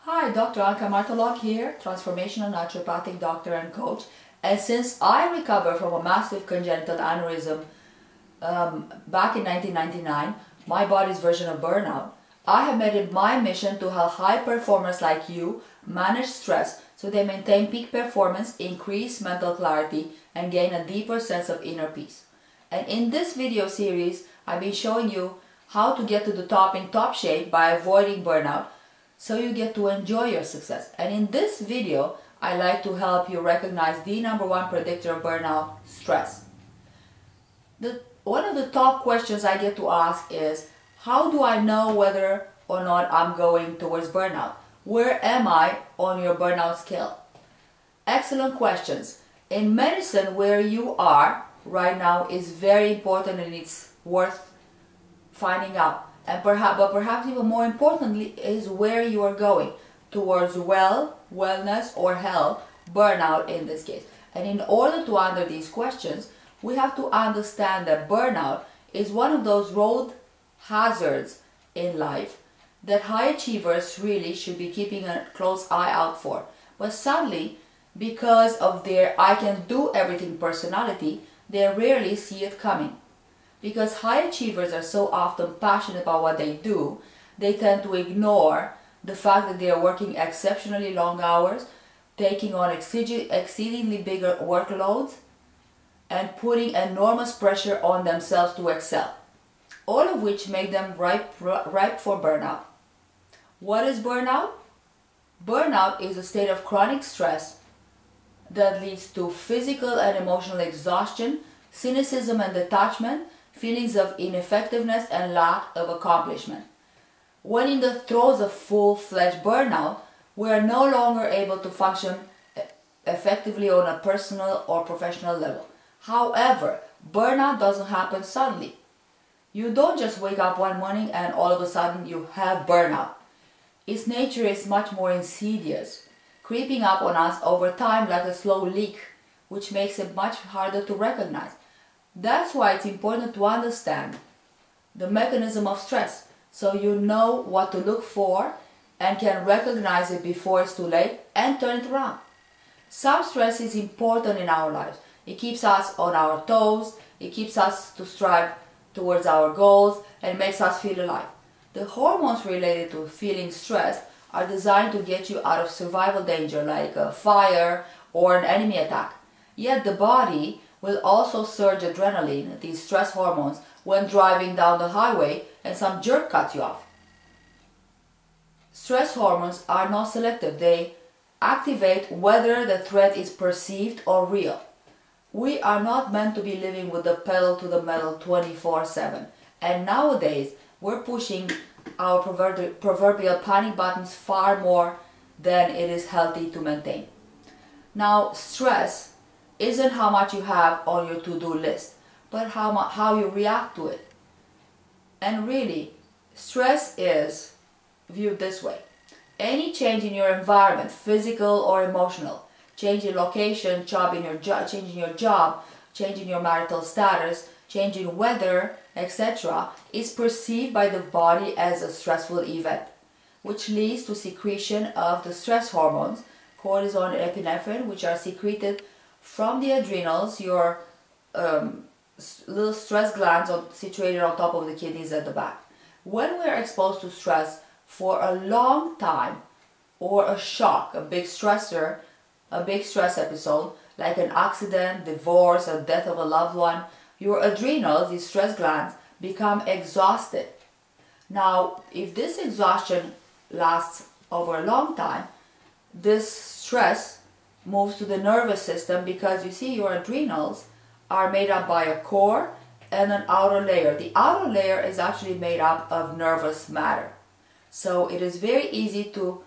Hi, Dr. Anka Martolog here, transformational naturopathic doctor and coach. And since I recovered from a massive congenital aneurysm back in 1999, my body's version of burnout, I have made it my mission to help high performers like you manage stress so they maintain peak performance, increase mental clarity, and gain a deeper sense of inner peace. And in this video series, I've been showing you how to get to the top in top shape by avoiding burnout, so you get to enjoy your success. And in this video, I like to help you recognize the #1 predictor of burnout: stress. One of the top questions I get to ask is, how do I know whether or not I'm going towards burnout? Where am I on your burnout scale? Excellent questions. In medicine, where you are right now is very important, and it's worth finding out. And perhaps even more importantly is where you are going towards wellness or health, burnout in this case. And in order to answer these questions, we have to understand that burnout is one of those road hazards in life that high achievers really should be keeping a close eye out for. But sadly, because of their I can do everything personality, they rarely see it coming. Because high achievers are so often passionate about what they do, they tend to ignore the fact that they are working exceptionally long hours, taking on exceedingly bigger workloads, and putting enormous pressure on themselves to excel. All of which make them ripe for burnout. What is burnout? Burnout is a state of chronic stress that leads to physical and emotional exhaustion, cynicism and detachment, feelings of ineffectiveness and lack of accomplishment. When in the throes of full-fledged burnout, we are no longer able to function effectively on a personal or professional level. However, burnout doesn't happen suddenly. You don't just wake up one morning and all of a sudden you have burnout. Its nature is much more insidious, creeping up on us over time like a slow leak, which makes it much harder to recognize. That's why it's important to understand the mechanism of stress, so you know what to look for and can recognize it before it's too late and turn it around. Some stress is important in our lives. It keeps us on our toes, it keeps us to strive towards our goals, and makes us feel alive. The hormones related to feeling stressed are designed to get you out of survival danger, like a fire or an enemy attack. Yet the body will also surge adrenaline, these stress hormones, when driving down the highway and some jerk cuts you off. Stress hormones are not selective. They activate whether the threat is perceived or real. We are not meant to be living with the pedal to the metal 24/7. And nowadays, we're pushing our proverbial panic buttons far more than it is healthy to maintain. Now, stress isn't how much you have on your to-do list, but how you react to it. And really, stress is viewed this way. Any change in your environment, physical or emotional, change in location, change in your job, change in your marital status, change in weather, etc., is perceived by the body as a stressful event, which leads to secretion of the stress hormones, cortisol and epinephrine, which are secreted from the adrenals, your little stress glands situated on top of the kidneys at the back. When we are exposed to stress for a long time, or a shock, a big stress episode, like an accident, divorce, or death of a loved one, your adrenals, these stress glands, become exhausted. Now, if this exhaustion lasts over a long time, this stress moves to the nervous system, because you see your adrenals are made up by a core and an outer layer. The outer layer is actually made up of nervous matter. So it is very easy to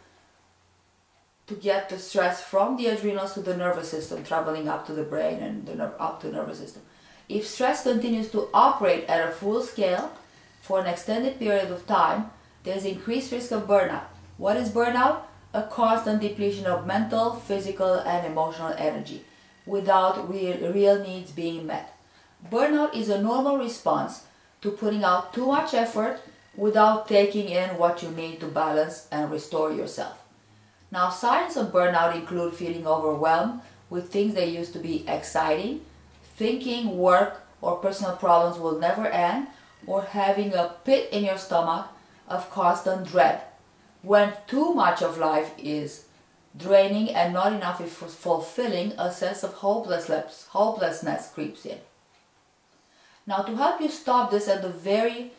get the stress from the adrenals to the nervous system, traveling up to the brain and up to the nervous system. If stress continues to operate at a full scale for an extended period of time, there's increased risk of burnout. What is burnout? A constant depletion of mental, physical, and emotional energy without real needs being met. Burnout is a normal response to putting out too much effort without taking in what you need to balance and restore yourself. Now, signs of burnout include feeling overwhelmed with things that used to be exciting, thinking work or personal problems will never end, or having a pit in your stomach of constant dread. When too much of life is draining and not enough is fulfilling, a sense of hopelessness creeps in. Now, to help you stop this at the very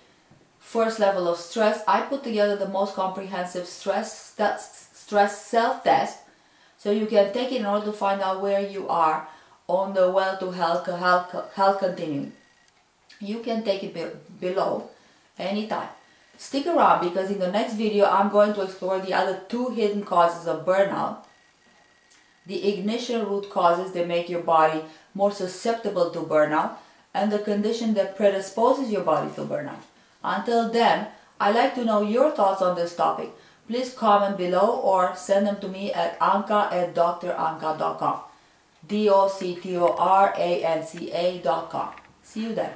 first level of stress, I put together the most comprehensive stress self-test, so you can take it in order to find out where you are on the well to health continuum. You can take it below anytime. Stick around, because in the next video I'm going to explore the other two hidden causes of burnout, the ignition root causes that make your body more susceptible to burnout, and the condition that predisposes your body to burnout. Until then, I'd like to know your thoughts on this topic. Please comment below or send them to me at anca@dranca.com. DOCTORANCA.com. See you then.